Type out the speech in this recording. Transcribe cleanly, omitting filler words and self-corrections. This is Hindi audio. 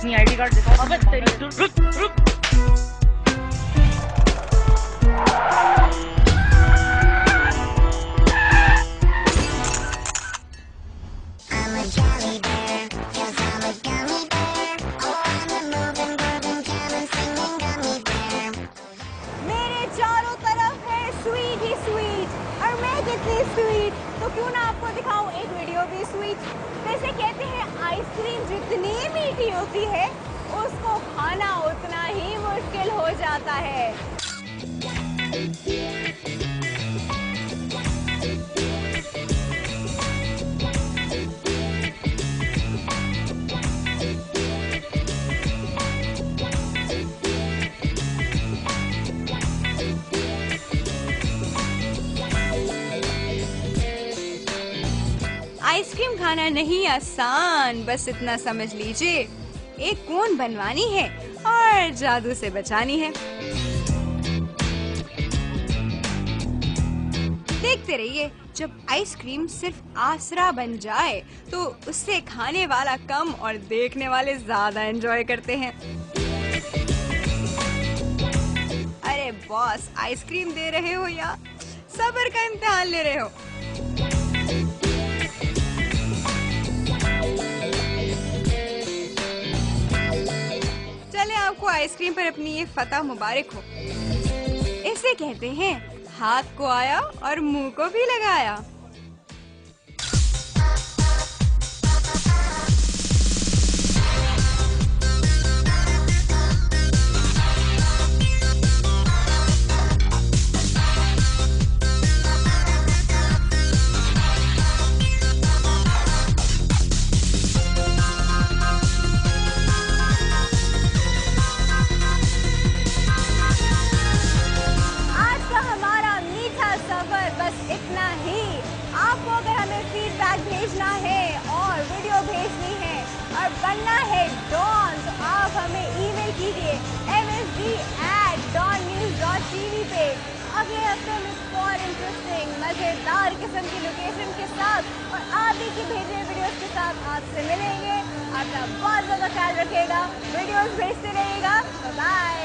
अपनी आईडी कार्ड दिखाओ। अबे तेरी रुक रुक। मेरे चारों तरफ है स्वीट ही स्वीट और मैं कितनी स्वीट, तो क्यों ना आपको दिखाऊं एक वीडियो भी स्वीट। वैसे कहते हैं आइसक्रीम जितनी मीठी होती है उसको खाना उतना ही मुश्किल हो जाता है। आइसक्रीम खाना नहीं आसान, बस इतना समझ लीजिए, एक कोन बनवानी है और जादू से बचानी है। देखते रहिए, जब आइसक्रीम सिर्फ आसरा बन जाए तो उससे खाने वाला कम और देखने वाले ज्यादा एंजॉय करते हैं। अरे बॉस, आइसक्रीम दे रहे हो या सब्र का इम्तिहान ले रहे हो? आपको आइसक्रीम पर अपनी ये फतह मुबारक हो। इसे कहते हैं हाथ को आया और मुंह को भी लगाया। इतना ही। आपको अगर हमें फीडबैक भेजना है और वीडियो भेजनी है और बनना है डॉन, तो आप हमें ईमेल कीजिए msd@dawnnews.tv पे। अगले हफ्ते में और इंटरेस्टिंग मजेदार किस्म की लोकेशन के साथ और आप ही की भेजे वीडियोस के साथ आपसे मिलेंगे। अपना बहुत ज्यादा ख्याल रखिएगा, वीडियोस भेजते रहिएगा। बाय।